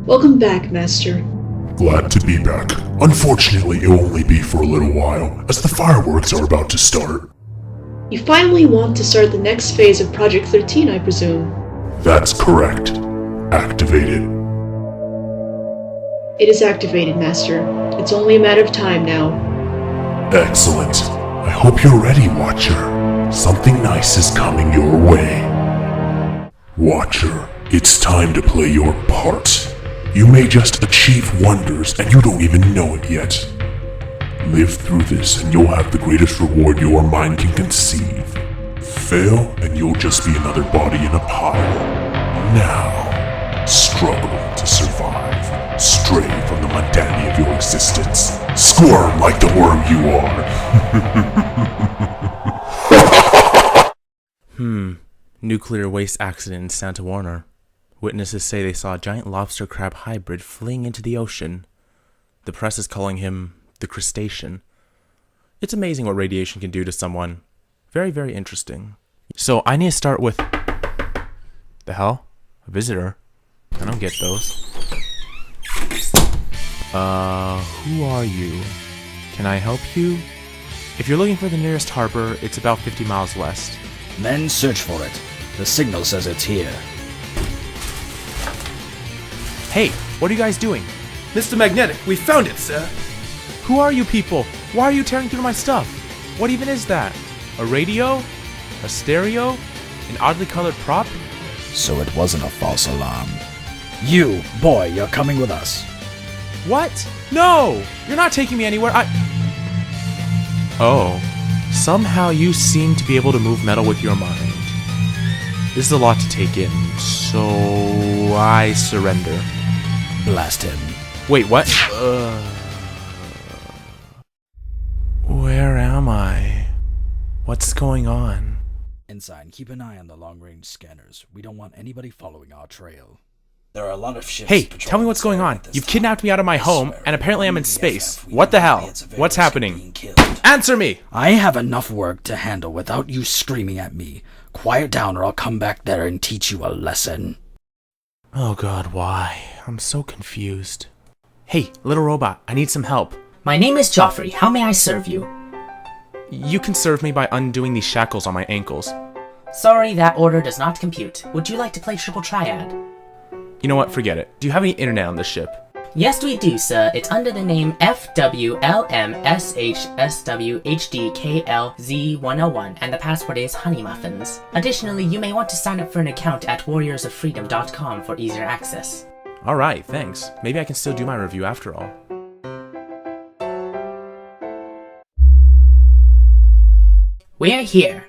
Welcome back, Master. Glad to be back. Unfortunately, it will only be for a little while, as the fireworks are about to start. You finally want to start the next phase of Project 13, I presume? That's correct. Activated. It is activated, Master. It's only a matter of time now. Excellent. I hope you're ready, Watcher. Something nice is coming your way. Watcher, it's time to play your part. You may just achieve wonders and you don't even know it yet. Live through this and you'll have the greatest reward your mind can conceive. Fail and you'll just be another body in a pile. Now, struggle to survive. Stray from the mundanity of your existence. Squirm like the worm you are. Nuclear waste accident in Santa Warner. Witnesses say they saw a giant lobster-crab hybrid fleeing into the ocean. The press is calling him the crustacean. It's amazing what radiation can do to someone. Very, very interesting. So I need to start with... The hell? A visitor? I don't get those. Who are you? Can I help you? If you're looking for the nearest harbor, it's about 50 miles west. Then search for it. The signal says it's here. Hey, what are you guys doing? Mr. Magnetic, we found it, sir. Who are you people? Why are you tearing through my stuff? What even is that? A radio? A stereo? An oddly colored prop? So it wasn't a false alarm. You, boy, you're coming with us. What? No! You're not taking me anywhere. Oh. Somehow you seem to be able to move metal with your mind. This is a lot to take in, so I surrender. Blast him. Wait, what? Where am I? What's going on? Inside, keep an eye on the long-range scanners. We don't want anybody following our trail. There are a lot of ships. Hey, tell me what's going on. You've kidnapped me out of my home, and apparently I'm in space. What the hell? What's happening? Answer me! I have enough work to handle without you screaming at me. Quiet down or I'll come back there and teach you a lesson. Oh god, why? I'm so confused. Hey, little robot, I need some help. My name is Joffrey. How may I serve you? You can serve me by undoing these shackles on my ankles. Sorry, that order does not compute. Would you like to play Triple Triad? You know what, forget it. Do you have any internet on this ship? Yes, we do, sir. It's under the name FWLMSHSWHDKLZ101, and the password is honeymuffins. Additionally, you may want to sign up for an account at warriorsoffreedom.com for easier access. Alright, thanks. Maybe I can still do my review after all. We're here.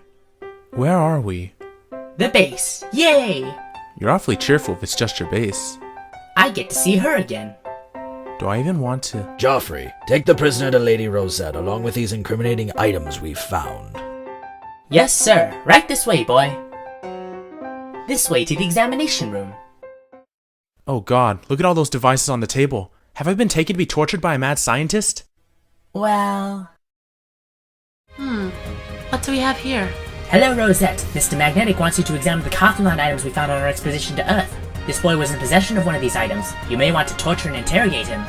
Where are we? The base. Yay! You're awfully cheerful if it's just your base. I get to see her again. Do I even want to? Joffrey, take the prisoner to Lady Rosette along with these incriminating items we've found. Yes, sir. Right this way, boy. This way to the examination room. Oh god, look at all those devices on the table. Have I been taken to be tortured by a mad scientist? Well... What do we have here? Hello, Rosette. Mr. Magnetic wants you to examine the Khathulon items we found on our expedition to Earth. This boy was in possession of one of these items. You may want to torture and interrogate him.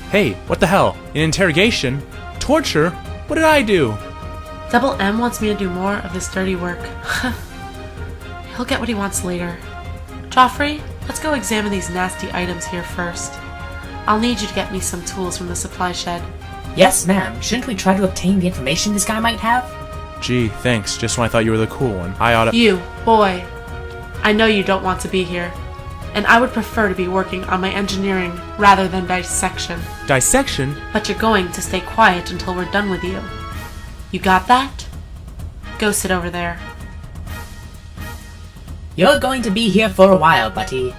Hey, what the hell? An interrogation? Torture? What did I do? Double M wants me to do more of this dirty work. He'll get what he wants later. Joffrey, let's go examine these nasty items here first. I'll need you to get me some tools from the supply shed. Yes, ma'am. Shouldn't we try to obtain the information this guy might have? Gee, thanks. Just when I thought you were the cool one. I oughta- You, boy. I know you don't want to be here. And I would prefer to be working on my engineering rather than dissection. Dissection? But you're going to stay quiet until we're done with you. You got that? Go sit over there. You're going to be here for a while, buddy.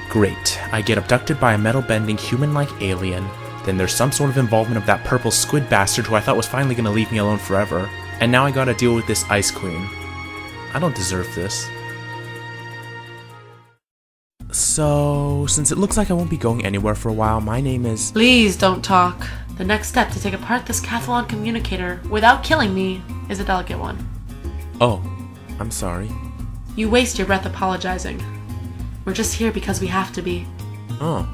Great. I get abducted by a metal-bending, human-like alien. Then there's some sort of involvement of that purple squid bastard who I thought was finally gonna leave me alone forever. And now I gotta deal with this Ice Queen. I don't deserve this. So, since it looks like I won't be going anywhere for a while, my name is... Please don't talk. The next step to take apart this Khathulon communicator without killing me is a delicate one. Oh, I'm sorry. You waste your breath apologizing. We're just here because we have to be. Oh,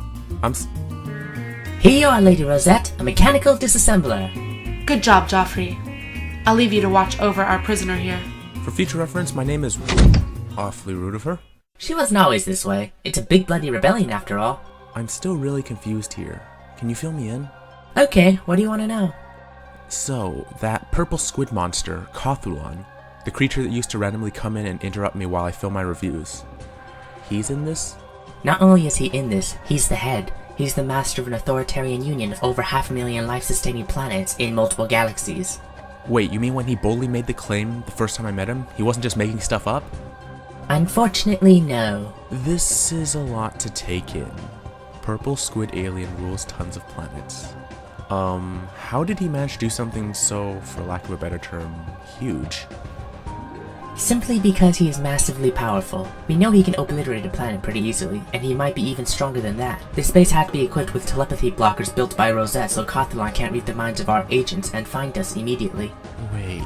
Here you are, Lady Rosette, a mechanical disassembler. Good job, Joffrey. I'll leave you to watch over our prisoner here. For future reference, my name is... Awfully rude of her. She wasn't always this way. It's a big bloody rebellion after all. I'm still really confused here. Can you fill me in? Okay, what do you want to know? So, that purple squid monster, Khathulon, the creature that used to randomly come in and interrupt me while I film my reviews, he's in this? Not only is he in this, he's the head. He's the master of an authoritarian union of over 500,000 life-sustaining planets in multiple galaxies. Wait, you mean when he boldly made the claim the first time I met him, he wasn't just making stuff up? Unfortunately, no. This is a lot to take in. Purple squid alien rules tons of planets. How did he manage to do something so, for lack of a better term, huge? Simply because he is massively powerful. We know he can obliterate a planet pretty easily, and he might be even stronger than that. This base had to be equipped with telepathy blockers built by Rosette so Khathulon can't read the minds of our agents and find us immediately. Wait,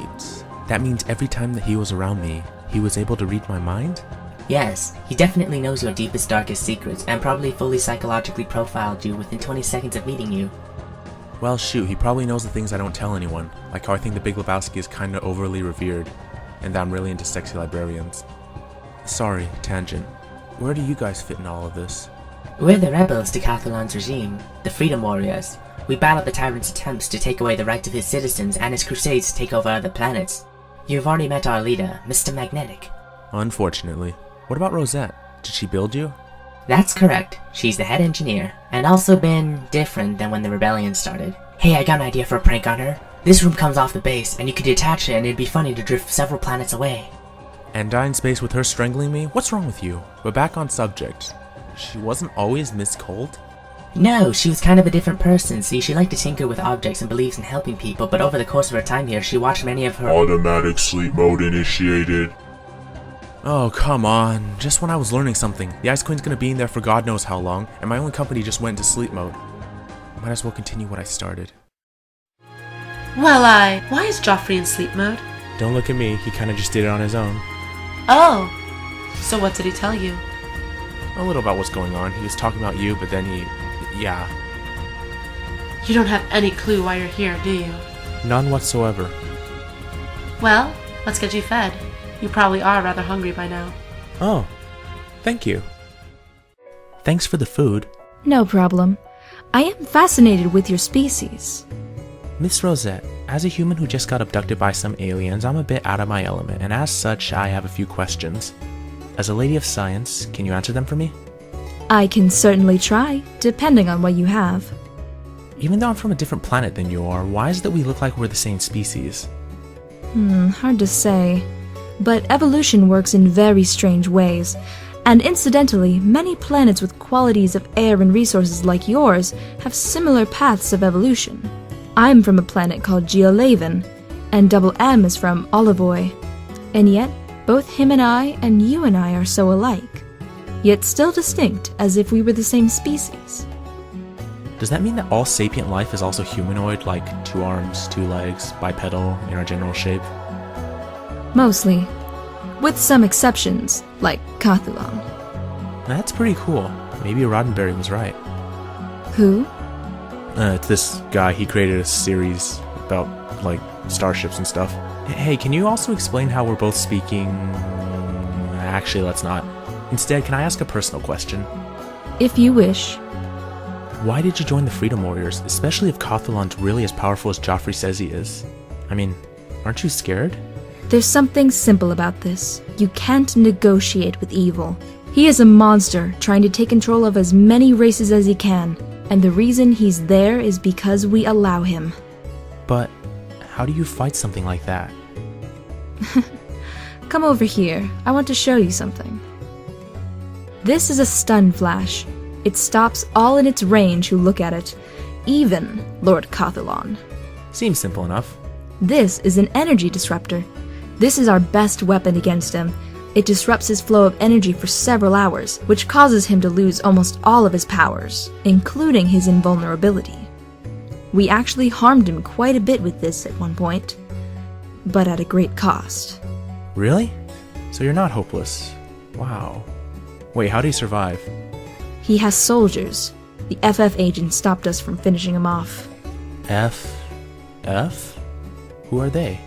that means every time that he was around me, he was able to read my mind? Yes, he definitely knows your deepest, darkest secrets, and probably fully psychologically profiled you within 20 seconds of meeting you. Well, shoot, he probably knows the things I don't tell anyone, like how I think the Big Lebowski is kinda overly revered, and that I'm really into sexy librarians. Sorry, tangent. Where do you guys fit in all of this? We're the rebels to Khathulon's regime, the Freedom Warriors. We battled the tyrant's attempts to take away the rights of his citizens and his crusades to take over other planets. You've already met our leader, Mr. Magnetic. Unfortunately. What about Rosette? Did she build you? That's correct. She's the head engineer, and also been different than when the rebellion started. Hey, I got an idea for a prank on her. This room comes off the base, and you could detach it and it'd be funny to drift several planets away. And die in space with her strangling me? What's wrong with you? But back on subject. She wasn't always Miss Cold? No, she was kind of a different person. See, she liked to tinker with objects and believes in helping people, but over the course of her time here, she watched many of her— Automatic sleep mode initiated. Oh, come on. Just when I was learning something. The Ice Queen's gonna be in there for God knows how long, and my own company just went into sleep mode. Might as well continue what I started. Well, why is Joffrey in sleep mode? Don't look at me, he kinda just did it on his own. Oh, so what did he tell you? A little about what's going on. He was talking about you, but then yeah. You don't have any clue why you're here, do you? None whatsoever. Well, let's get you fed. You probably are rather hungry by now. Oh, thank you. Thanks for the food. No problem. I am fascinated with your species. Miss Rosette, as a human who just got abducted by some aliens, I'm a bit out of my element, and as such, I have a few questions. As a lady of science, can you answer them for me? I can certainly try, depending on what you have. Even though I'm from a different planet than you are, why is it that we look like we're the same species? Hard to say. But evolution works in very strange ways. And incidentally, many planets with qualities of air and resources like yours have similar paths of evolution. I'm from a planet called Geolaven, and Double M is from Olivoy. And yet, both him and you and I are so alike. Yet still distinct, as if we were the same species. Does that mean that all sapient life is also humanoid, like 2 arms, 2 legs, bipedal in our general shape? Mostly. With some exceptions, like Khathulon. That's pretty cool. Maybe Roddenberry was right. Who? It's this guy. He created a series about, like, starships and stuff. Hey, can you also explain how we're both speaking... Actually, let's not. Instead, can I ask a personal question? If you wish. Why did you join the Freedom Warriors, especially if Khathulon's really as powerful as Joffrey says he is? I mean, aren't you scared? There's something simple about this. You can't negotiate with evil. He is a monster, trying to take control of as many races as he can. And the reason he's there is because we allow him. But how do you fight something like that? Come over here. I want to show you something. This is a stun flash. It stops all in its range who look at it, even Lord Khathulon. Seems simple enough. This is an energy disruptor. This is our best weapon against him. It disrupts his flow of energy for several hours, which causes him to lose almost all of his powers, including his invulnerability. We actually harmed him quite a bit with this at one point, but at a great cost. Really? So you're not hopeless. Wow. Wait, how do you survive? He has soldiers. The FF agent stopped us from finishing him off. F? Who are they?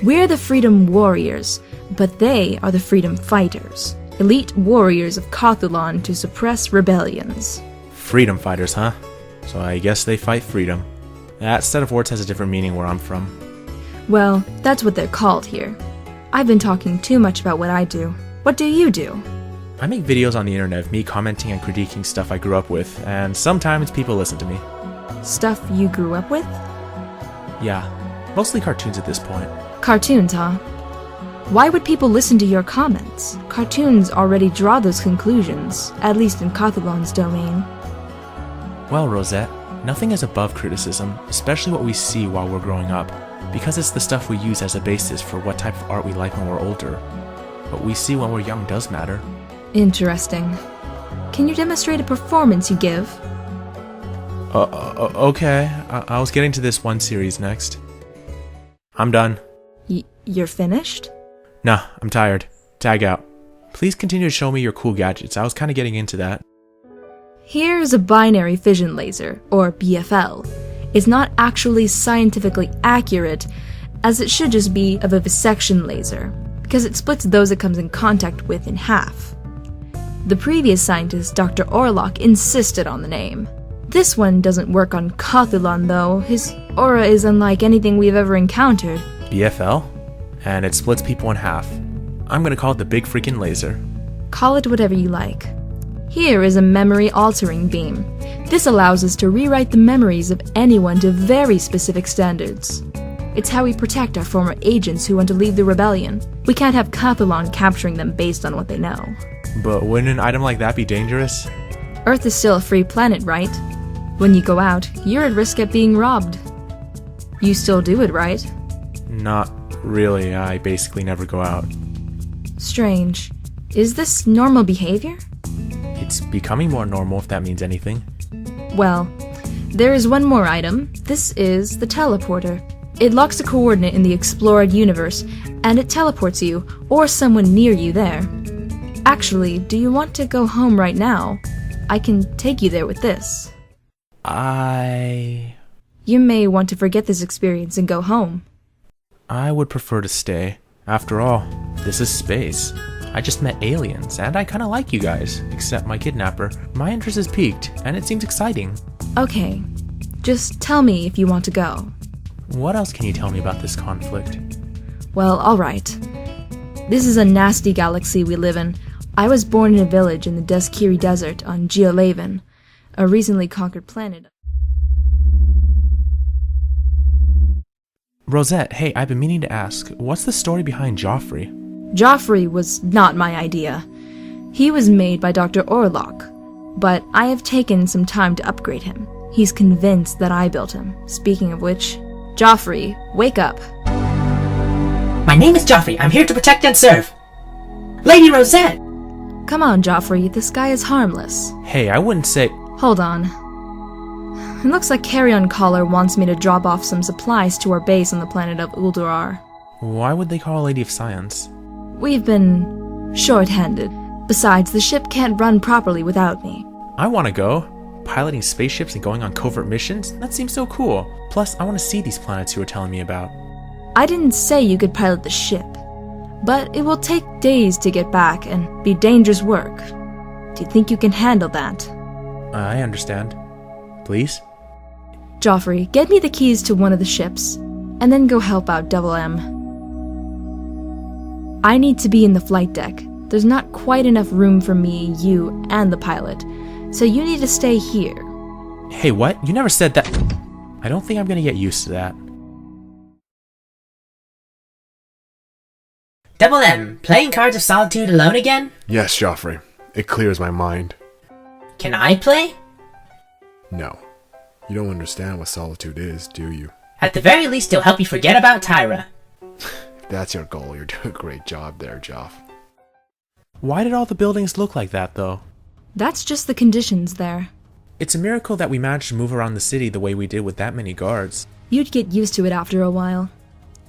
We're the Freedom Warriors, but they are the Freedom Fighters. Elite warriors of Khathulon to suppress rebellions. Freedom fighters, huh? So I guess they fight freedom. That set of words has a different meaning where I'm from. Well, that's what they're called here. I've been talking too much about what I do. What do you do? I make videos on the internet of me commenting and critiquing stuff I grew up with, and sometimes people listen to me. Stuff you grew up with? Yeah, mostly cartoons at this point. Cartoons, huh? Why would people listen to your comments? Cartoons already draw those conclusions, at least in Khathulon's domain. Well, Rosette, nothing is above criticism, especially what we see while we're growing up, because it's the stuff we use as a basis for what type of art we like when we're older. What we see when we're young does matter. Interesting. Can you demonstrate a performance you give? Okay. I was getting to this one series next. I'm done. You're finished? Nah, I'm tired. Tag out. Please continue to show me your cool gadgets. I was kind of getting into that. Here's a binary fission laser, or BFL. It's not actually scientifically accurate, as it should just be a vivisection laser, because it splits those it comes in contact with in half. The previous scientist, Dr. Orlock, insisted on the name. This one doesn't work on Khathulon, though. His aura is unlike anything we've ever encountered. BFL? And it splits people in half. I'm gonna call it the big freaking laser. Call it whatever you like. Here is a memory-altering beam. This allows us to rewrite the memories of anyone to very specific standards. It's how we protect our former agents who want to leave the rebellion. We can't have Khathulon capturing them based on what they know. But wouldn't an item like that be dangerous? Earth is still a free planet, right? When you go out, you're at risk of being robbed. You still do it, right? Not really. I basically never go out. Strange. Is this normal behavior? It's becoming more normal, if that means anything. Well, there is one more item. This is the teleporter. It locks a coordinate in the explored universe, and it teleports you, or someone near you there. Actually, do you want to go home right now? I can take you there with this. You may want to forget this experience and go home. I would prefer to stay. After all, this is space. I just met aliens, and I kinda like you guys, except my kidnapper. My interest is piqued, and it seems exciting. Okay, just tell me if you want to go. What else can you tell me about this conflict? Well, alright. This is a nasty galaxy we live in. I was born in a village in the Deskiri Desert on Geolaven, a recently conquered planet. Rosette, hey, I've been meaning to ask, what's the story behind Joffrey? Joffrey was not my idea. He was made by Dr. Orlock, but I have taken some time to upgrade him. He's convinced that I built him. Speaking of which, Joffrey, wake up. My name is Joffrey. I'm here to protect and serve. Lady Rosette! Come on, Joffrey, this guy is harmless. Hey, I wouldn't say... Hold on. It looks like Carrion Collar wants me to drop off some supplies to our base on the planet of Uldurar. Why would they call a Lady of Science? We've been short-handed. Besides, the ship can't run properly without me. I want to go. Piloting spaceships and going on covert missions? That seems so cool. Plus, I want to see these planets you were telling me about. I didn't say you could pilot the ship, but it will take days to get back and be dangerous work. Do you think you can handle that? I understand. Please? Joffrey, get me the keys to one of the ships, and then go help out Double M. I need to be in the flight deck. There's not quite enough room for me, you, and the pilot, so you need to stay here. Hey, what? You never said that. I don't think I'm gonna get used to that. Double M, playing Cards of Solitude alone again? Yes, Joffrey. It clears my mind. Can I play? No. You don't understand what solitude is, do you? At the very least, it'll help you forget about Tyra. If that's your goal, you're doing a great job there, Joff. Why did all the buildings look like that, though? That's just the conditions there. It's a miracle that we managed to move around the city the way we did with that many guards. You'd get used to it after a while.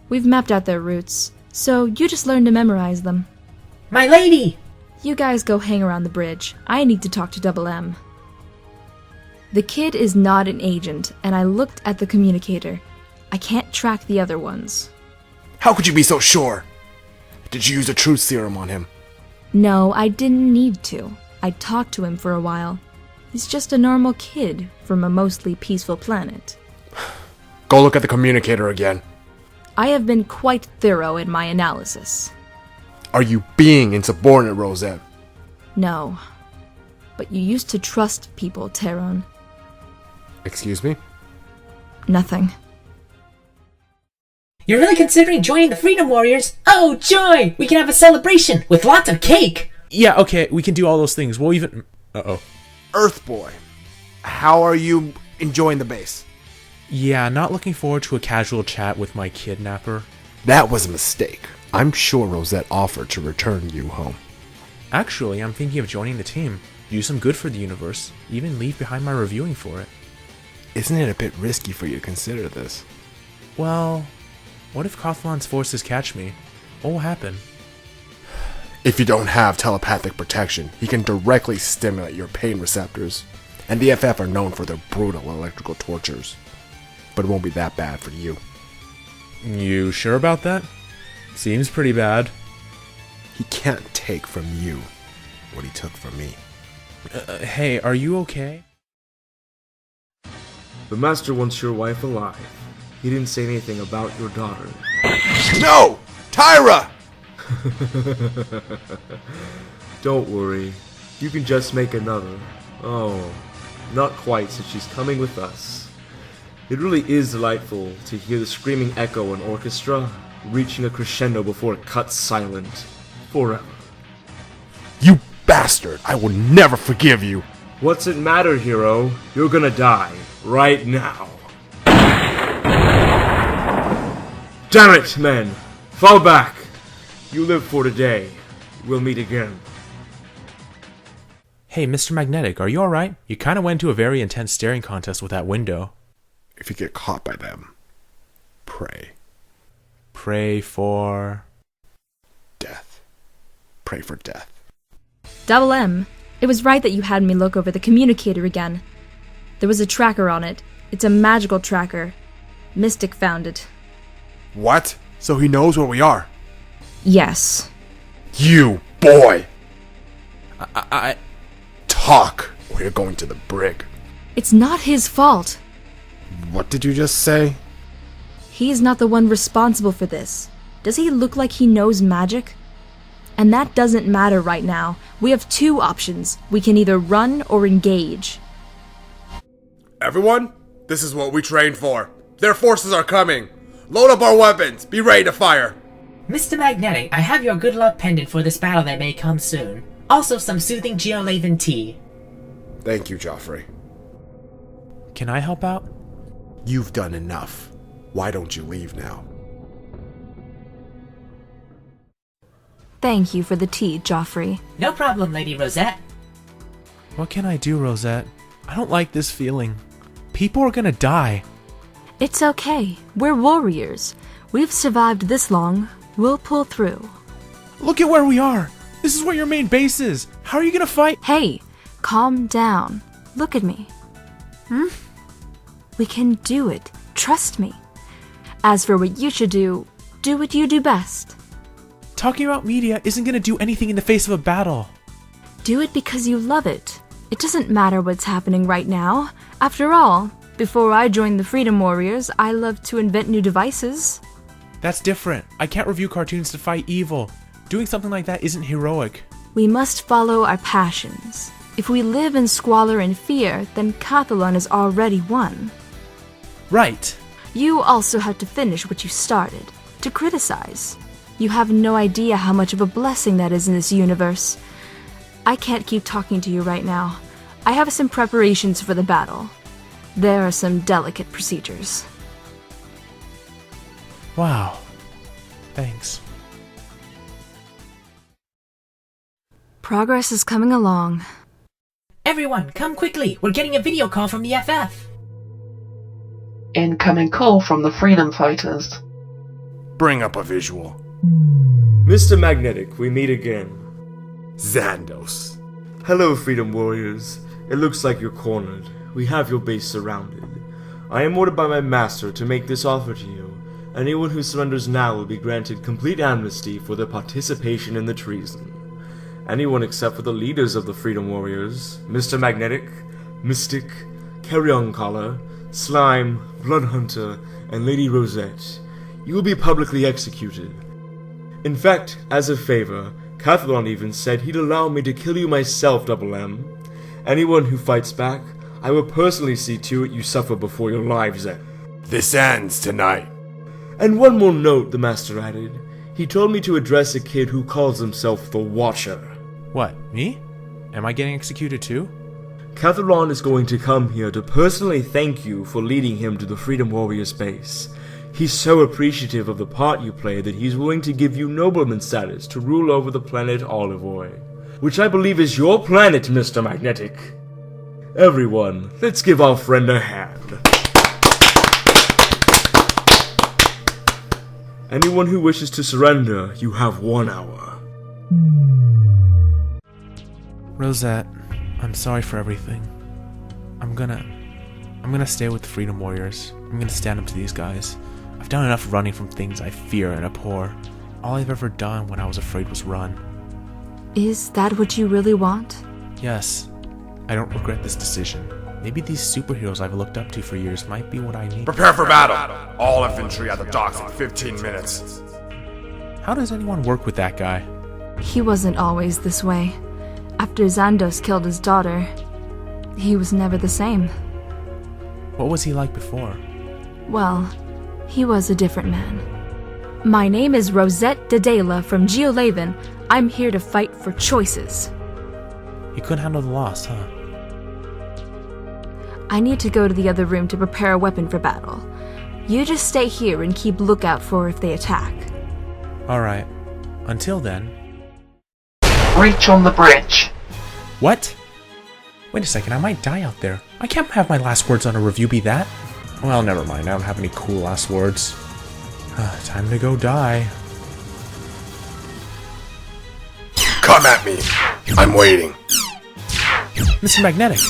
We've mapped out their routes, so you just learn to memorize them. My lady! You guys go hang around the bridge. I need to talk to Double M. The kid is not an agent, and I looked at the communicator. I can't track the other ones. How could you be so sure? Did you use a truth serum on him? No, I didn't need to. I talked to him for a while. He's just a normal kid from a mostly peaceful planet. Go look at the communicator again. I have been quite thorough in my analysis. Are you being insubordinate, Rosette? No. But you used to trust people, Teron. Excuse me? Nothing. You're really considering joining the Freedom Warriors? Oh, joy! We can have a celebration with lots of cake! Yeah, okay, we can do all those things. We'll even... Uh-oh. Earthboy, how are you enjoying the base? Yeah, not looking forward to a casual chat with my kidnapper. That was a mistake. I'm sure Rosette offered to return you home. Actually, I'm thinking of joining the team. Do some good for the universe. Even leave behind my reviewing for it. Isn't it a bit risky for you to consider this? Well, what if Khathulon's forces catch me? What will happen? If you don't have telepathic protection, he can directly stimulate your pain receptors. And the FF are known for their brutal electrical tortures. But it won't be that bad for you. You sure about that? Seems pretty bad. He can't take from you what he took from me. Hey, are you okay? The master wants your wife alive. He didn't say anything about your daughter. No! Tyra! Don't worry. You can just make another. Oh, not quite, since she's coming with us. It really is delightful to hear the screaming echo and orchestra reaching a crescendo before it cuts silent. Forever. You bastard! I will never forgive you! What's it matter, hero? You're gonna die. Right now. Damn it, men! Fall back! You live for today. We'll meet again. Hey, Mr. Magnetic, are you alright? You kinda went into a very intense staring contest with that window. If you get caught by them, pray. Pray for... death. Pray for death. Double M, it was right that you had me look over the communicator again. There was a tracker on it. It's a magical tracker. Mystic found it. What? So he knows where we are? Yes. You boy! I... Talk, or you're going to the brig. It's not his fault. What did you just say? He's not the one responsible for this. Does he look like he knows magic? And that doesn't matter right now. We have two options. We can either run or engage. Everyone, this is what we trained for. Their forces are coming. Load up our weapons. Be ready to fire. Mr. Magnetic, I have your good luck pendant for this battle that may come soon. Also some soothing Geolavin tea. Thank you, Joffrey. Can I help out? You've done enough. Why don't you leave now? Thank you for the tea, Joffrey. No problem, Lady Rosette. What can I do, Rosette? I don't like this feeling. People are gonna die. It's okay. We're warriors. We've survived this long. We'll pull through. Look at where we are. This is where your main base is. How are you gonna fight? Hey, calm down. Look at me. We can do it. Trust me. As for what you should do what you do best. Talking about media isn't gonna do anything in the face of a battle. Do it because you love it. It doesn't matter what's happening right now. After all, before I joined the Freedom Warriors, I loved to invent new devices. That's different. I can't review cartoons to fight evil. Doing something like that isn't heroic. We must follow our passions. If we live in squalor and fear, then Khathulon is already won. Right. You also have to finish what you started, to criticize. You have no idea how much of a blessing that is in this universe. I can't keep talking to you right now. I have some preparations for the battle. There are some delicate procedures. Wow. Thanks. Progress is coming along. Everyone, come quickly. We're getting a video call from the FF. Incoming call from the Freedom Fighters. Bring up a visual. Mr. Magnetic, we meet again. Zandos. Hello, Freedom Warriors. It looks like you're cornered. We have your base surrounded. I am ordered by my master to make this offer to you. Anyone who surrenders now will be granted complete amnesty for their participation in the treason. Anyone except for the leaders of the Freedom Warriors, Mr. Magnetic, Mystic, Carrion Collar, Slime, Bloodhunter, and Lady Rosette. You will be publicly executed. In fact, as a favor, Khathulon even said he'd allow me to kill you myself, Double M. Anyone who fights back, I will personally see to it you suffer before your lives end. This ends tonight. And one more note, the Master added. He told me to address a kid who calls himself the Watcher. What, me? Am I getting executed too? Khathulon is going to come here to personally thank you for leading him to the Freedom Warriors base. He's so appreciative of the part you play that he's willing to give you nobleman status to rule over the planet Olivoy, which I believe is your planet, Mr. Magnetic. Everyone, let's give our friend a hand. Anyone who wishes to surrender, you have 1 hour. Rosette, I'm sorry for everything. I'm gonna stay with the Freedom Warriors. I'm gonna stand up to these guys. I've done enough running from things I fear and abhor. All I've ever done when I was afraid was run. Is that what you really want? Yes, I don't regret this decision. Maybe these superheroes I've looked up to for years might be what I need. Prepare for battle. All infantry at the docks in 15 minutes. How does anyone work with that guy? He wasn't always this way. After Zandos killed his daughter, he was never the same. What was he like before? Well, he was a different man. My name is Rosette Daedela from Geolaven. I'm here to fight for choices. He couldn't handle the loss, huh? I need to go to the other room to prepare a weapon for battle. You just stay here and keep lookout for if they attack. Alright. Until then... Reach on the bridge. What? Wait a second, I might die out there. I can't have my last words on a review be that. Well, never mind, I don't have any cool last words. Time to go die. Come at me. I'm waiting. Mr. Magnetic!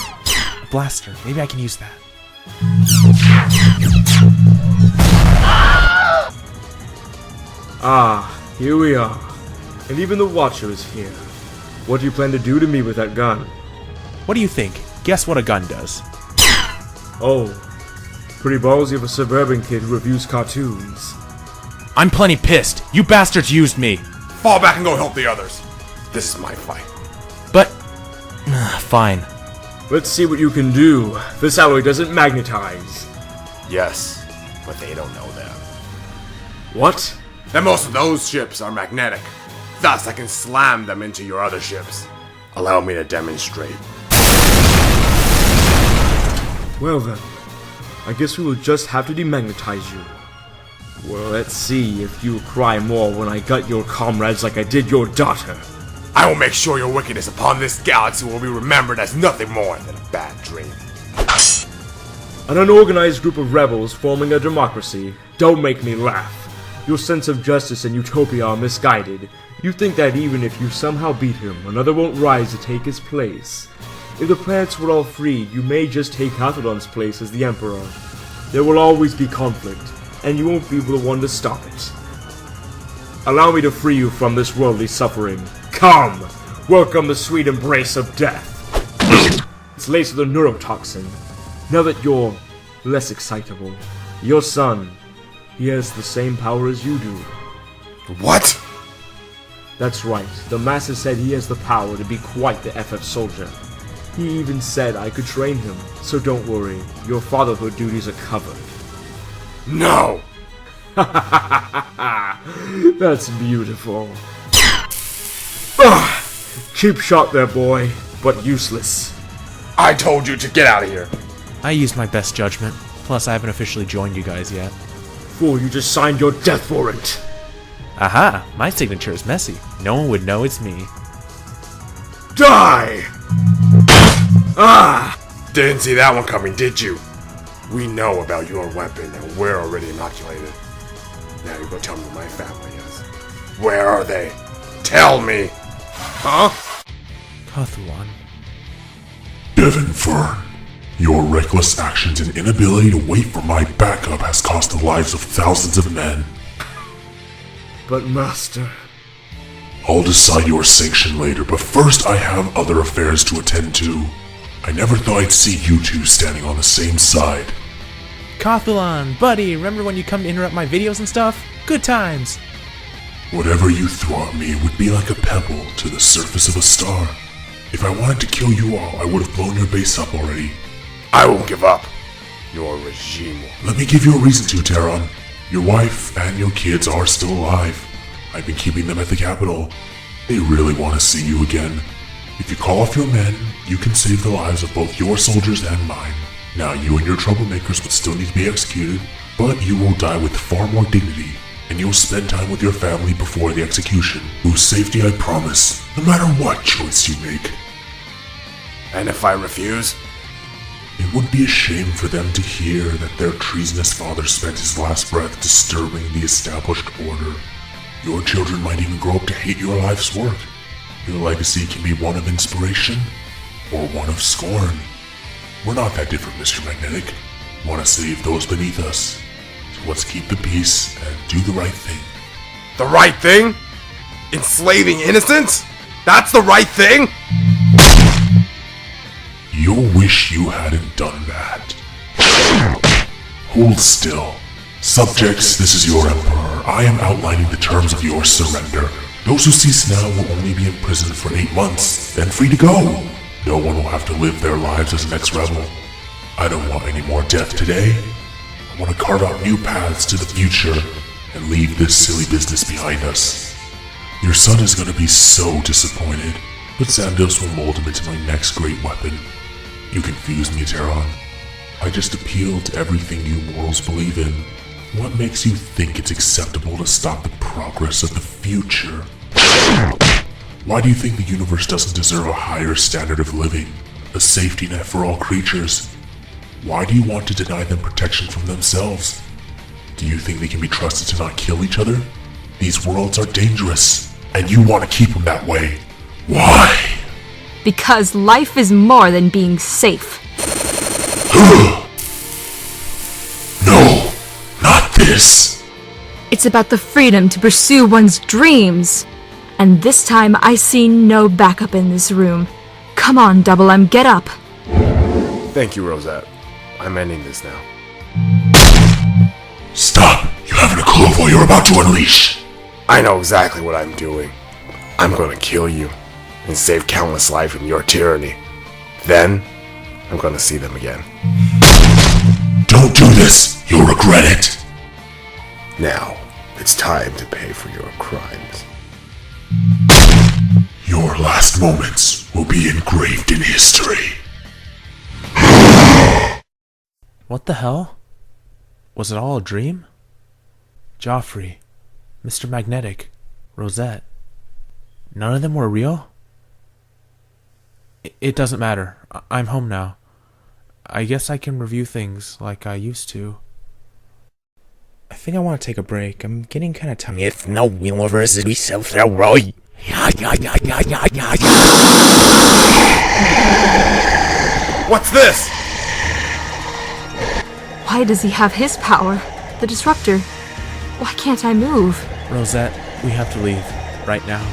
A blaster. Maybe I can use that. Ah, here we are. And even the Watcher is here. What do you plan to do to me with that gun? What do you think? Guess what a gun does. Oh, pretty ballsy of a suburban kid who reviews cartoons. I'm plenty pissed. You bastards used me. Fall back and go help the others. This is my fight. But... fine. Let's see what you can do. This alloy doesn't magnetize. Yes, but they don't know that. What? And most of those ships are magnetic. Thus, I can slam them into your other ships. Allow me to demonstrate. Well then, I guess we will just have to demagnetize you. Well, let's see if you cry more when I gut your comrades like I did your daughter. I will make sure your wickedness upon this galaxy will be remembered as nothing more than a bad dream. An unorganized group of rebels forming a democracy. Don't make me laugh. Your sense of justice and utopia are misguided. You think that even if you somehow beat him, another won't rise to take his place. If the planets were all free, you may just take Khathulon's place as the Emperor. There will always be conflict, and you won't be the one to stop it. Allow me to free you from this worldly suffering. Come! Welcome the sweet embrace of death. It's laced with a neurotoxin. Now that you're less excitable, your son, he has the same power as you do. What? That's right. The Master said he has the power to be quite the FF soldier. He even said I could train him, so don't worry. Your fatherhood duties are covered. No! That's beautiful. Cheap shot there, boy, but useless. I told you to get out of here. I used my best judgment. Plus, I haven't officially joined you guys yet. Fool, you just signed your death warrant. Aha! My signature is messy. No one would know it's me. Die! Ah! Didn't see that one coming, did you? We know about your weapon, and we're already inoculated. Now you go tell me where my family is. Where are they? Tell me! Huh? Khathulon. Devinfirn, your reckless actions and inability to wait for my backup has cost the lives of thousands of men. But Master... I'll decide your sanction later, but first I have other affairs to attend to. I never thought I'd see you two standing on the same side. Khathulon, buddy, remember when you come to interrupt my videos and stuff? Good times! Whatever you throw at me would be like a pebble to the surface of a star. If I wanted to kill you all, I would have blown your base up already. I won't give up. Your regime. Let me give you a reason to, Terran. Your wife and your kids are still alive. I've been keeping them at the capital. They really want to see you again. If you call off your men, you can save the lives of both your soldiers and mine. Now you and your troublemakers would still need to be executed, but you will die with far more dignity, and you'll spend time with your family before the execution, whose safety I promise, no matter what choice you make. And if I refuse? It would be a shame for them to hear that their treasonous father spent his last breath disturbing the established order. Your children might even grow up to hate your life's work. Your legacy can be one of inspiration, or one of scorn. We're not that different, Mr. Magnetic. We want to save those beneath us. So let's keep the peace and do the right thing. The right thing? Enslaving innocents? That's the right thing? You'll wish you hadn't done that. Hold still. Subjects, this is your Emperor. I am outlining the terms of your surrender. Those who cease now will only be imprisoned for 8 months, then free to go. No one will have to live their lives as an ex-rebel. I don't want any more death today. I want to carve out new paths to the future and leave this silly business behind us. Your son is going to be so disappointed, but Zandos will mold him into my next great weapon. You confuse me, Terran. I just appeal to everything you mortals believe in. What makes you think it's acceptable to stop the progress of the future? Why do you think the universe doesn't deserve a higher standard of living? A safety net for all creatures? Why do you want to deny them protection from themselves? Do you think they can be trusted to not kill each other? These worlds are dangerous, and you want to keep them that way. Why? Because life is more than being safe. No, not this. It's about the freedom to pursue one's dreams. And this time I see no backup in this room. Come on, Double M, get up. Thank you, Rosette. I'm ending this now. Stop! You haven't a clue of what you're about to unleash. I know exactly what I'm doing. I'm gonna kill you and save countless lives from your tyranny. Then, I'm gonna see them again. Don't do this! You'll regret it! Now, it's time to pay for your crimes. Your last moments will be engraved in history. What the hell? Was it all a dream? Joffrey, Mr. Magnetic, Rosette. None of them were real? It doesn't matter. I'm home now. I guess I can review things like I used to. I think I want to take a break. I'm getting kind of tired. If no universe is self-destroy. What's this? Why does he have his power? The disruptor. Why can't I move? Rosette, we have to leave. Right now.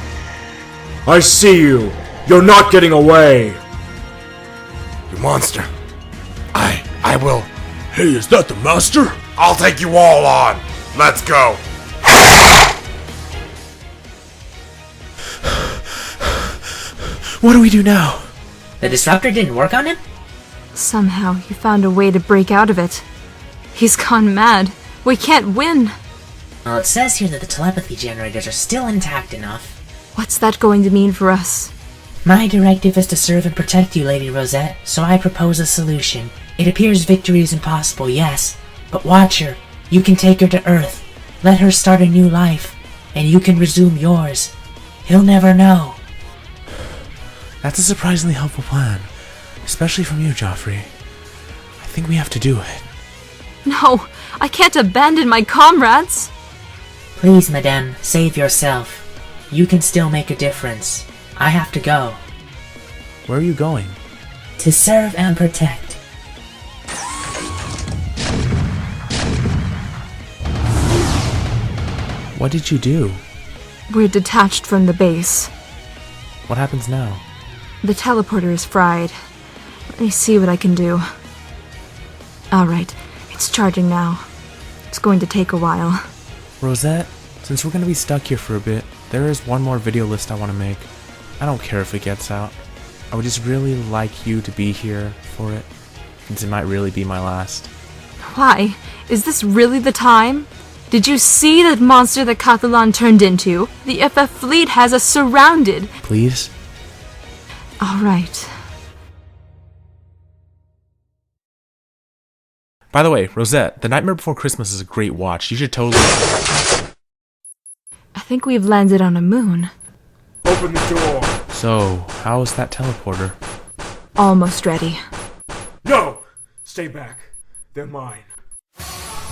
I see you! You're not getting away! You monster. I will. Hey, is that the master? I'll take you all on. Let's go. What do we do now? The disruptor didn't work on him? Somehow he found a way to break out of it. He's gone mad. We can't win. Well, it says here that the telepathy generators are still intact enough. What's that going to mean for us? My directive is to serve and protect you, Lady Rosette, so I propose a solution. It appears victory is impossible, yes, but watch her. You can take her to Earth. Let her start a new life, and you can resume yours. He'll never know. That's a surprisingly helpful plan, especially from you, Joffrey. I think we have to do it. No, I can't abandon my comrades. Please, Madame, save yourself. You can still make a difference. I have to go. Where are you going? To serve and protect. What did you do? We're detached from the base. What happens now? The teleporter is fried. Let me see what I can do. Alright, it's charging now. It's going to take a while. Rosette, since we're going to be stuck here for a bit, there is one more video list I want to make. I don't care if it gets out. I would just really like you to be here for it, since it might really be my last. Why? Is this really the time? Did you see that monster that Khathulon turned into? The FF fleet has us surrounded. Please? Alright. By the way, Rosette, The Nightmare Before Christmas is a great watch. You should totally... I think we've landed on a moon. Open the door. So, how is that teleporter? Almost ready. No! Stay back. They're mine.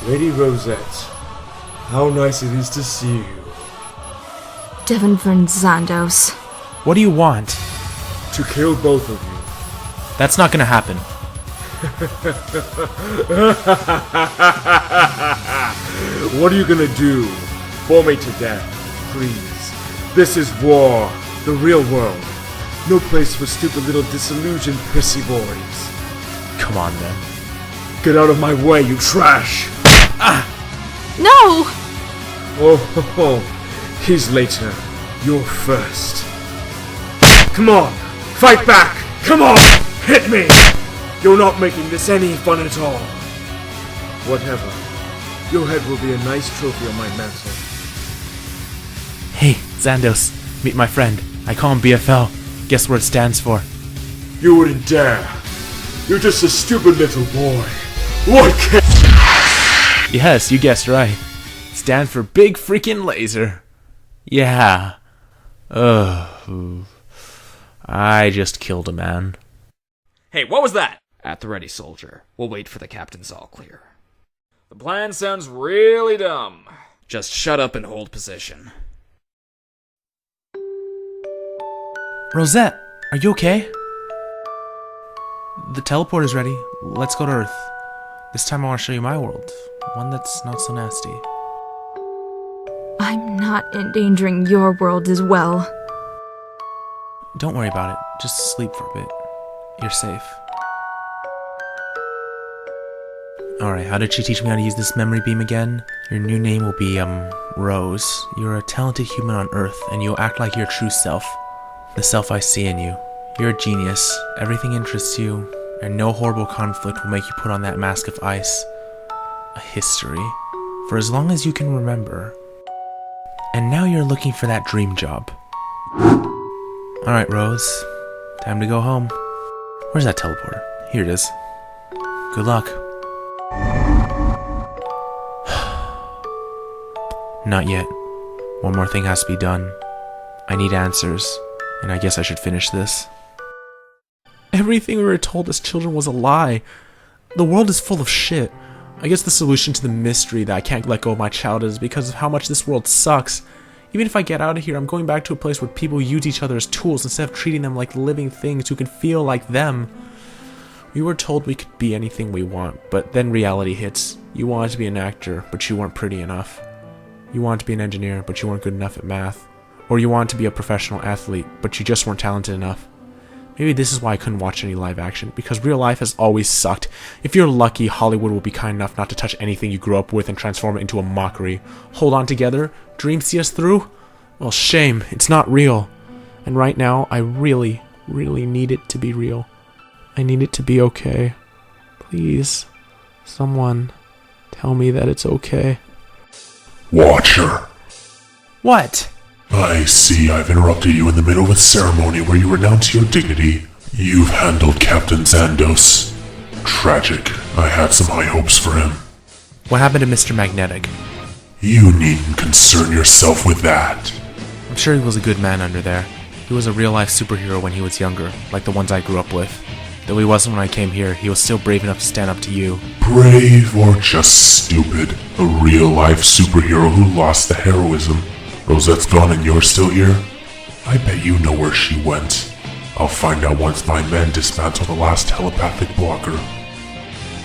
Lady Rosette, how nice it is to see you. Devinfirn Zandos. What do you want? To kill both of you. That's not gonna happen. What are you gonna do? Bore me to death, please. This is war, the real world. No place for stupid little disillusioned prissy boys. Come on, then. Get out of my way, you trash! No! Oh, he's later. You're first. Come on! Fight back! Come on! Hit me! You're not making this any fun at all. Whatever. Your head will be a nice trophy on my mantle. Hey, Zandos. Meet my friend. I call him BFL. Guess what it stands for? You wouldn't dare. You're just a stupid little boy. What can... Yes, you guessed right. It stands for Big Freaking Laser. Yeah. Ugh. I just killed a man. Hey, what was that? At the ready, soldier. We'll wait for the captain's all clear. The plan sounds really dumb. Just shut up and hold position. Rosette, are you okay? The teleporter's ready. Let's go to Earth. This time I want to show you my world. One that's not so nasty. I'm not endangering your world as well. Don't worry about it. Just sleep for a bit. You're safe. Alright, how did she teach me how to use this memory beam again? Your new name will be, Rose. You're a talented human on Earth, and you'll act like your true self. The self I see in you. You're a genius. Everything interests you, and no horrible conflict will make you put on that mask of ice. A history. For as long as you can remember. And now you're looking for that dream job. Alright, Rose. Time to go home. Where's that teleporter? Here it is. Good luck. Not yet. One more thing has to be done. I need answers, and I guess I should finish this. Everything we were told as children was a lie. The world is full of shit. I guess the solution to the mystery that I can't let go of my childhood is because of how much this world sucks. Even if I get out of here, I'm going back to a place where people use each other as tools instead of treating them like living things who can feel like them. We were told we could be anything we want, but then reality hits. You wanted to be an actor, but you weren't pretty enough. You wanted to be an engineer, but you weren't good enough at math. Or you wanted to be a professional athlete, but you just weren't talented enough. Maybe this is why I couldn't watch any live action, because real life has always sucked. If you're lucky, Hollywood will be kind enough not to touch anything you grew up with and transform it into a mockery. Hold on together? Dreams see us through? Well, shame. It's not real. And right now, I really, really need it to be real. I need it to be okay. Please, someone, tell me that it's okay. Watcher. What? I see I've interrupted you in the middle of a ceremony where you renounce your dignity. You've handled Captain Zandos. Tragic. I had some high hopes for him. What happened to Mr. Magnetic? You needn't concern yourself with that. I'm sure he was a good man under there. He was a real-life superhero when he was younger, like the ones I grew up with. Though he wasn't when I came here, he was still brave enough to stand up to you. Brave or just stupid? A real-life superhero who lost the heroism. Rosette's gone and you're still here? I bet you know where she went. I'll find out once my men dismantle the last telepathic blocker.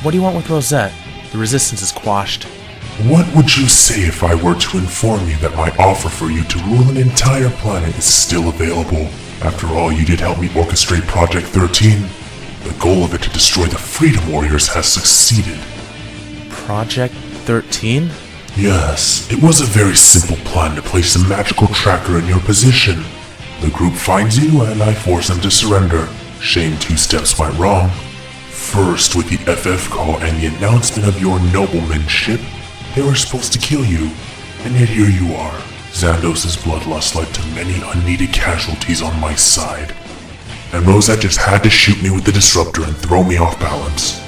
What do you want with Rosette? The resistance is quashed. What would you say if I were to inform you that my offer for you to rule an entire planet is still available? After all, you did help me orchestrate Project 13. The goal of it to destroy the Freedom Warriors has succeeded. Project 13? Yes, it was a very simple plan to place a magical tracker in your position. The group finds you and I force them to surrender. Shame 2 steps went wrong. First, with the FF call and the announcement of your noblemanship, they were supposed to kill you, and yet here you are. Zandos' bloodlust led to many unneeded casualties on my side, and Rosette just had to shoot me with the disruptor and throw me off balance.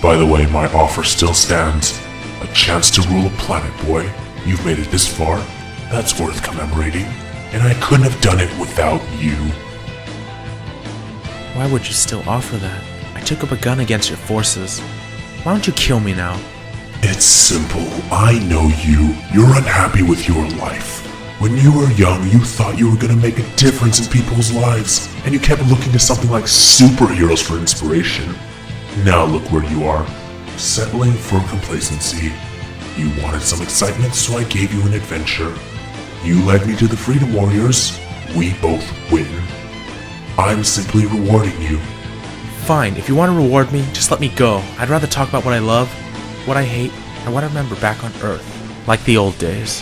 By the way, my offer still stands. A chance to rule a planet, boy. You've made it this far. That's worth commemorating, and I couldn't have done it without you. Why would you still offer that? I took up a gun against your forces. Why don't you kill me now? It's simple. I know you. You're unhappy with your life. When you were young, you thought you were going to make a difference in people's lives, and you kept looking to something like superheroes for inspiration. Now look where you are, settling for complacency. You wanted some excitement, so I gave you an adventure. You led me to the Freedom Warriors. We both win. I'm simply rewarding you. Fine, if you want to reward me, just let me go. I'd rather talk about what I love, what I hate, and what I remember back on Earth. Like the old days.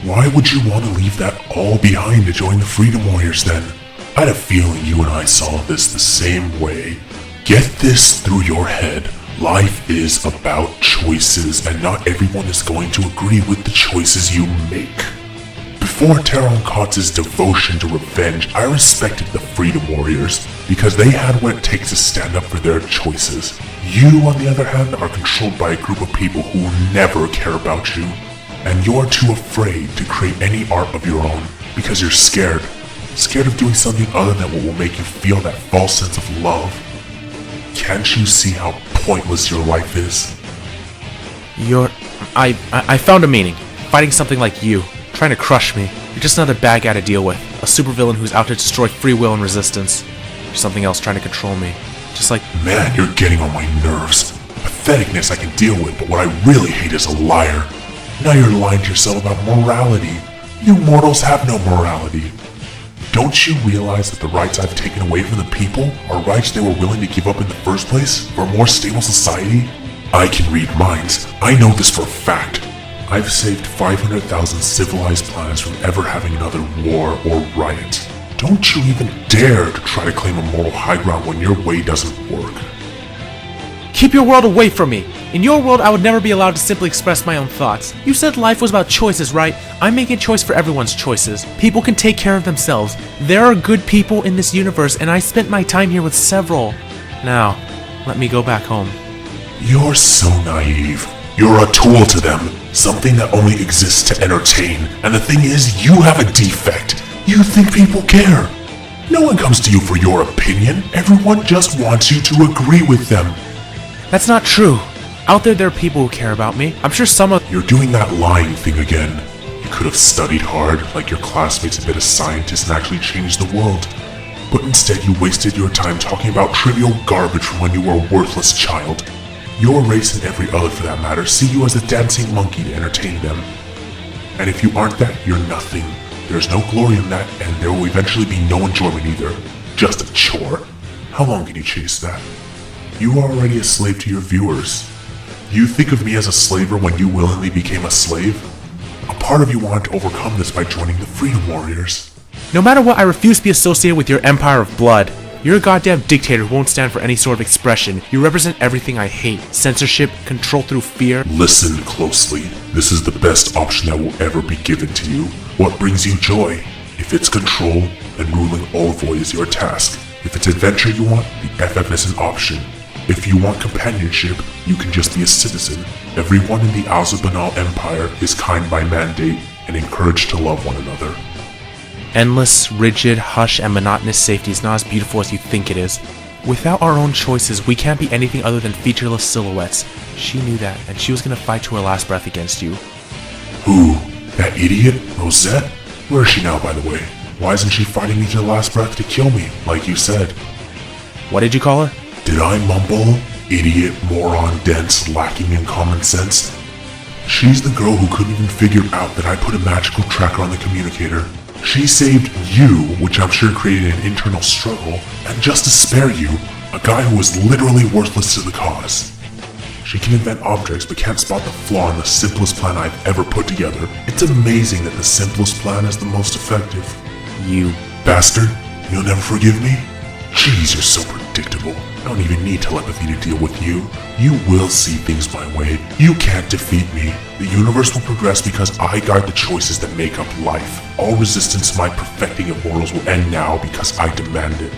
Why would you want to leave that all behind to join the Freedom Warriors then? I had a feeling you and I saw this the same way. Get this through your head. Life is about choices, and not everyone is going to agree with the choices you make. Before Taron Kotz's devotion to revenge, I respected the Freedom Warriors because they had what it takes to stand up for their choices. You, on the other hand, are controlled by a group of people who never care about you, and you're too afraid to create any art of your own because you're scared. Scared of doing something other than what will make you feel that false sense of love. Can't you see how pointless your life is? I found a meaning. Fighting something like you. Trying to crush me. You're just another bad guy to deal with. A supervillain who's out to destroy free will and resistance. You're something else trying to control me. Just like... Man, you're getting on my nerves. Patheticness I can deal with, but what I really hate is a liar. Now you're lying to yourself about morality. You mortals have no morality. Don't you realize that the rights I've taken away from the people are rights they were willing to give up in the first place for a more stable society? I can read minds. I know this for a fact. I've saved 500,000 civilized planets from ever having another war or riot. Don't you even dare to try to claim a moral high ground when your way doesn't work. Keep your world away from me! In your world, I would never be allowed to simply express my own thoughts. You said life was about choices, right? I'm making a choice for everyone's choices. People can take care of themselves. There are good people in this universe, and I spent my time here with several. Now, let me go back home. You're so naive. You're a tool to them, something that only exists to entertain. And the thing is, you have a defect. You think people care. No one comes to you for your opinion. Everyone just wants you to agree with them. That's not true. Out there are people who care about me. I'm sure some of... You're doing that lying thing again. You could have studied hard, like your classmates and been a scientist and actually changed the world. But instead you wasted your time talking about trivial garbage from when you were a worthless child. Your race and every other for that matter see you as a dancing monkey to entertain them. And if you aren't that, you're nothing. There's no glory in that, and there will eventually be no enjoyment either. Just a chore. How long can you chase that? You are already a slave to your viewers. You think of me as a slaver when you willingly became a slave? A part of you wanted to overcome this by joining the Freedom Warriors. No matter what, I refuse to be associated with your empire of blood. You're a goddamn dictator who won't stand for any sort of expression. You represent everything I hate. Censorship, control through fear. Listen closely. This is the best option that will ever be given to you. What brings you joy? If it's control, then ruling all void is your task. If it's adventure you want, the FF is an option. If you want companionship, you can just be a citizen. Everyone in the Alzabanal Empire is kind by mandate and encouraged to love one another. Endless, rigid, hush, and monotonous safety is not as beautiful as you think it is. Without our own choices, we can't be anything other than featureless silhouettes. She knew that, and she was gonna fight to her last breath against you. Who? That idiot? Rosette? Where is she now, by the way? Why isn't she fighting me to the last breath to kill me, like you said? What did you call her? Did I mumble? Idiot, moron, dense, lacking in common sense? She's the girl who couldn't even figure out that I put a magical tracker on the communicator. She saved you, which I'm sure created an internal struggle, and just to spare you, a guy who was literally worthless to the cause. She can invent objects but can't spot the flaw in the simplest plan I've ever put together. It's amazing that the simplest plan is the most effective. You bastard, you'll never forgive me? Jeez, you're so predictable. I don't even need telepathy to deal with you. You will see things my way. You can't defeat me. The universe will progress because I guide the choices that make up life. All resistance to my perfecting of mortals will end now because I demand it.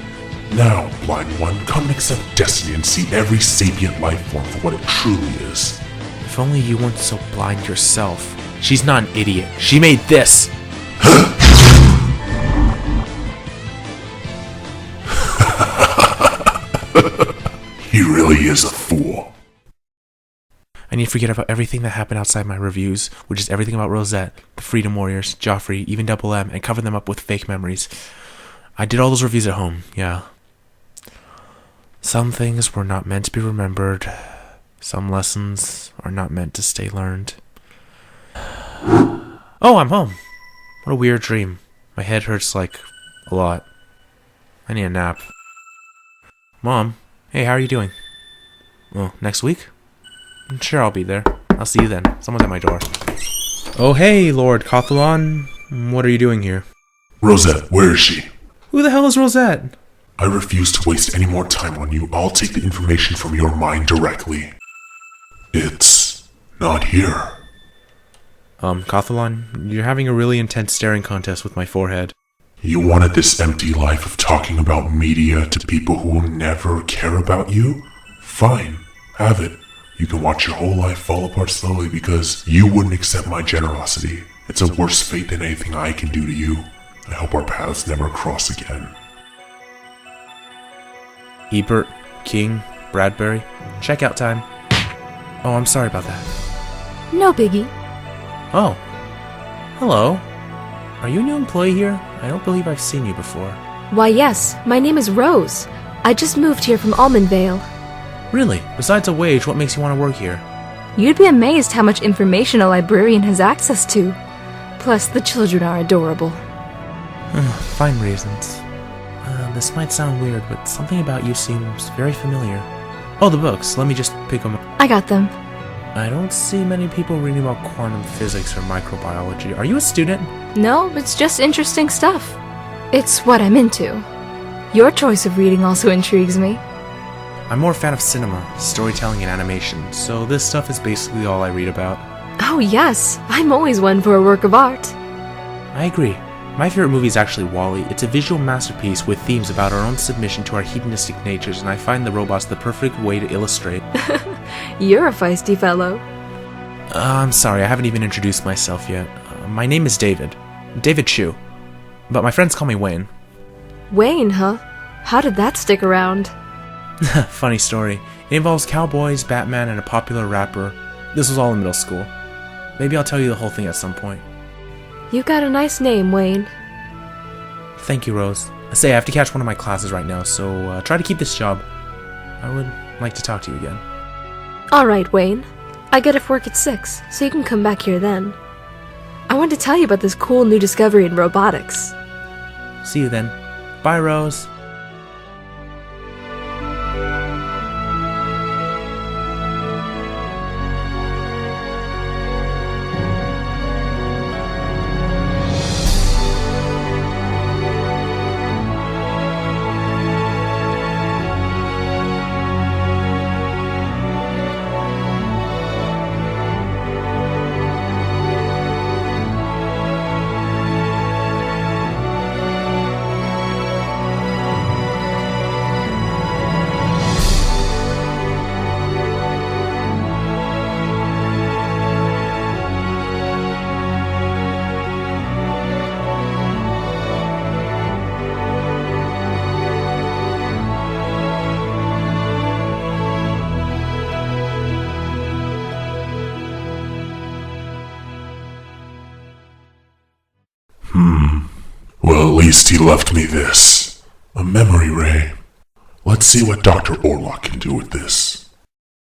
Now, blind one, come and accept destiny and see every sapient life form for what it truly is. If only you weren't so blind yourself. She's not an idiot. She made this! He really is a fool. I need to forget about everything that happened outside my reviews, which is everything about Rosette, the Freedom Warriors, Joffrey, even Double M, and cover them up with fake memories. I did all those reviews at home, yeah. Some things were not meant to be remembered. Some lessons are not meant to stay learned. Oh, I'm home. What a weird dream. My head hurts like a lot. I need a nap. Mom, hey, how are you doing? Well, next week? Sure, I'll be there. I'll see you then. Someone's at my door. Oh, hey, Lord Khathulon. What are you doing here? Rosette, where is she? Who the hell is Rosette? I refuse to waste any more time on you. I'll take the information from your mind directly. It's not here. Khathulon, you're having a really intense staring contest with my forehead. You wanted this empty life of talking about media to people who will never care about you? Fine, have it. You can watch your whole life fall apart slowly because you wouldn't accept my generosity. It's a worse fate than anything I can do to you. I hope our paths never cross again. Ebert, King, Bradbury, checkout time. Oh, I'm sorry about that. No biggie. Oh, hello. Are you a new employee here? I don't believe I've seen you before. Why yes, my name is Rose. I just moved here from Almondvale. Really? Besides a wage, what makes you want to work here? You'd be amazed how much information a librarian has access to. Plus, the children are adorable. Fine reasons. This might sound weird, but something about you seems very familiar. Oh, the books. Let me just pick them up. I got them. I don't see many people reading about quantum physics or microbiology. Are you a student? No, it's just interesting stuff. It's what I'm into. Your choice of reading also intrigues me. I'm more a fan of cinema, storytelling, and animation, so this stuff is basically all I read about. Oh yes, I'm always one for a work of art. I agree. My favorite movie is actually WALL-E. It's a visual masterpiece with themes about our own submission to our hedonistic natures, and I find the robots the perfect way to illustrate. You're a feisty fellow. I'm sorry, I haven't even introduced myself yet. My name is David. David Chu. But my friends call me Wayne. Wayne, huh? How did that stick around? Funny story. It involves cowboys, Batman, and a popular rapper. This was all in middle school. Maybe I'll tell you the whole thing at some point. You've got a nice name, Wayne. Thank you, Rose. I have to catch one of my classes right now, so try to keep this job. I would like to talk to you again. Alright, Wayne. I get off work at 6, so you can come back here then. I want to tell you about this cool new discovery in robotics. See you then. Bye, Rose. least he left me this. A memory ray. Let's see what Dr. Orlock can do with this.